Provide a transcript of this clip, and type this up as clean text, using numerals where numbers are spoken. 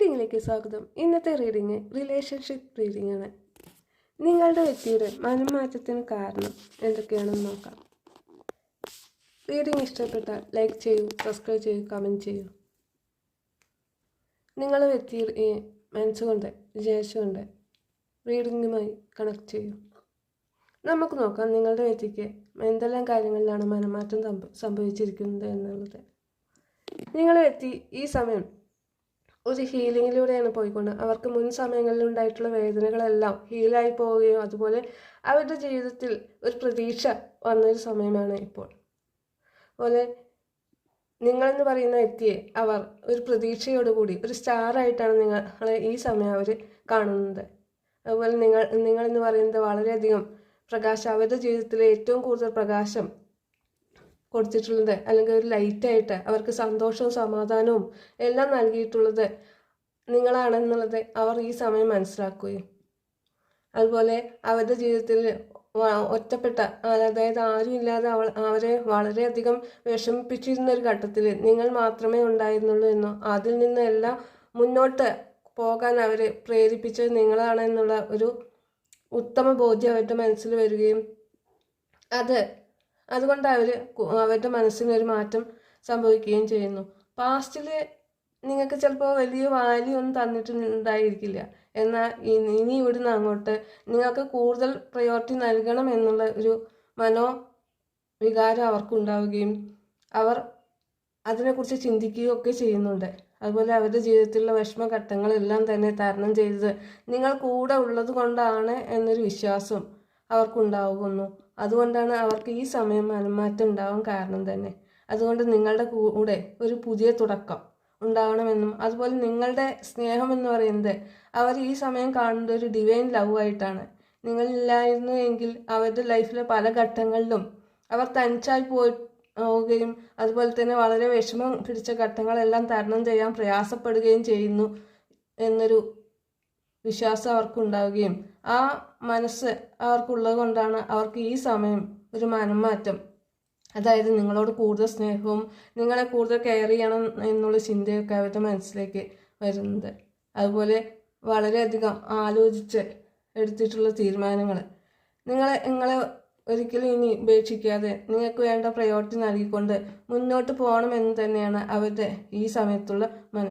റീഡിങ്ങിലേക്ക് സ്വാഗതം. ഇന്നത്തെ reading relationship reading ആണ്. നിങ്ങളുടെ വ്യക്തിയുടെ മനംമാറ്റത്തിന് കാരണം എന്തൊക്കെയാണെന്ന് നോക്കാം. റീഡിങ് ഇഷ്ടപ്പെട്ടാൽ ലൈക്ക് ചെയ്യൂ, സബ്സ്ക്രൈബ് ചെയ്യൂ, കമൻറ്റ് ചെയ്യൂ. നിങ്ങളുടെ വ്യക്തിയെ മനസ്സുകൊണ്ട് വിചാരിച്ചുകൊണ്ട് റീഡിങ്ങുമായി കണക്ട് ചെയ്യൂ. നമുക്ക് നോക്കാം നിങ്ങളുടെ വ്യക്തിക്ക് എന്തെല്ലാം കാര്യങ്ങളിലാണ് മനംമാറ്റം സംഭവിച്ചിരിക്കുന്നത് എന്നുള്ളത്. നിങ്ങളുടെ വ്യക്തി ഈ സമയം ഒരു ഹീലിങ്ങിലൂടെയാണ് പോയിക്കൊണ്ട് അവർക്ക് മുൻ സമയങ്ങളിൽ ഉണ്ടായിട്ടുള്ള വേദനകളെല്ലാം ഹീലായി പോവുകയും അതുപോലെ അവരുടെ ജീവിതത്തിൽ ഒരു പ്രതീക്ഷ വന്നൊരു സമയമാണ് ഇപ്പോൾ. അതുപോലെ നിങ്ങളെന്ന് പറയുന്ന വ്യക്തിയെ അവർ ഒരു പ്രതീക്ഷയോടുകൂടി ഒരു സ്റ്റാറായിട്ടാണ് നിങ്ങളെ ഈ സമയം അവർ കാണുന്നത്. അതുപോലെ നിങ്ങളെന്ന് പറയുന്നത് വളരെയധികം പ്രകാശം, അവരുടെ ജീവിതത്തിലെ ഏറ്റവും കൂടുതൽ പ്രകാശം കൊടുത്തിട്ടുള്ളത് അല്ലെങ്കിൽ ഒരു ലൈറ്റായിട്ട് അവർക്ക് സന്തോഷവും സമാധാനവും എല്ലാം നൽകിയിട്ടുള്ളത് നിങ്ങളാണെന്നുള്ളത് അവർ ഈ സമയം മനസ്സിലാക്കുകയും അതുപോലെ അവരുടെ ജീവിതത്തിൽ ഒറ്റപ്പെട്ട, അതായത് ആരും ഇല്ലാതെ അവരെ വളരെയധികം വിഷമിപ്പിച്ചിരുന്ന ഒരു ഘട്ടത്തിൽ നിങ്ങൾ മാത്രമേ ഉണ്ടായിരുന്നുള്ളൂ എന്നും അതിൽ നിന്നെല്ലാം മുന്നോട്ട് പോകാൻ അവരെ പ്രേരിപ്പിച്ചത് നിങ്ങളാണെന്നുള്ള ഒരു ഉത്തമ ബോധ്യം അവരുടെ മനസ്സിൽ വരികയും അതുകൊണ്ട് അവരുടെ മനസ്സിനൊരു മാറ്റം സംഭവിക്കുകയും ചെയ്യുന്നു. പാസ്റ്റിൽ നിങ്ങൾക്ക് ചിലപ്പോൾ വലിയ വാല്യൂ ഒന്നും തന്നിട്ടുണ്ടായിരിക്കില്ല, എന്നാൽ ഇനി ഇവിടുന്ന് അങ്ങോട്ട് നിങ്ങൾക്ക് കൂടുതൽ പ്രയോറിറ്റി നൽകണം എന്നുള്ള ഒരു മനോവികാരം അവർക്കുണ്ടാവുകയും അവർ അതിനെക്കുറിച്ച് ചിന്തിക്കുകയും ഒക്കെ ചെയ്യുന്നുണ്ട്. അതുപോലെ അവരുടെ ജീവിതത്തിലുള്ള വിഷമഘട്ടങ്ങളെല്ലാം തന്നെ തരണം ചെയ്തത് നിങ്ങൾ കൂടെ ഉള്ളത് കൊണ്ടാണ് എന്നൊരു വിശ്വാസം അവർക്കുണ്ടാകുന്നു. അതുകൊണ്ടാണ് അവർക്ക് ഈ സമയം മനംമാറ്റം ഉണ്ടാവാൻ കാരണം തന്നെ. അതുകൊണ്ട് നിങ്ങളുടെ കൂടെ ഒരു പുതിയ തുടക്കം ഉണ്ടാവണമെന്നും അതുപോലെ നിങ്ങളുടെ സ്നേഹം എന്ന് പറയുന്നത് അവർ ഈ സമയം കാണുന്നത് ഒരു ഡിവൈൻ ലവ് ആയിട്ടാണ്. നിങ്ങളില്ലായിരുന്നു എങ്കിൽ അവരുടെ ലൈഫിലെ പല ഘട്ടങ്ങളിലും അവർ തനിച്ചായി പോവുകയും അതുപോലെ തന്നെ വളരെ വിഷമം പിടിച്ച ഘട്ടങ്ങളെല്ലാം തരണം ചെയ്യാൻ പ്രയാസപ്പെടുകയും ചെയ്യുന്നു എന്നൊരു വിശ്വാസം അവർക്കുണ്ടാവുകയും ആ മനസ്സ് അവർക്കുള്ളത് കൊണ്ടാണ് അവർക്ക് ഈ സമയം ഒരു മനംമാറ്റം, അതായത് നിങ്ങളോട് കൂടുതൽ സ്നേഹവും നിങ്ങളെ കൂടുതൽ കെയർ ചെയ്യണം എന്നുള്ള ചിന്തയൊക്കെ അവരുടെ മനസ്സിലേക്ക് വരുന്നത്. അതുപോലെ വളരെയധികം ആലോചിച്ച് എടുത്തിട്ടുള്ള തീരുമാനങ്ങൾ നിങ്ങളെ ഒരിക്കലും ഇനി ഉപേക്ഷിക്കാതെ നിങ്ങൾക്ക് വേണ്ട പ്രയോറിറ്റി നൽകിക്കൊണ്ട് മുന്നോട്ട് പോകണമെന്ന് തന്നെയാണ് അവരുടെ ഈ സമയത്തുള്ള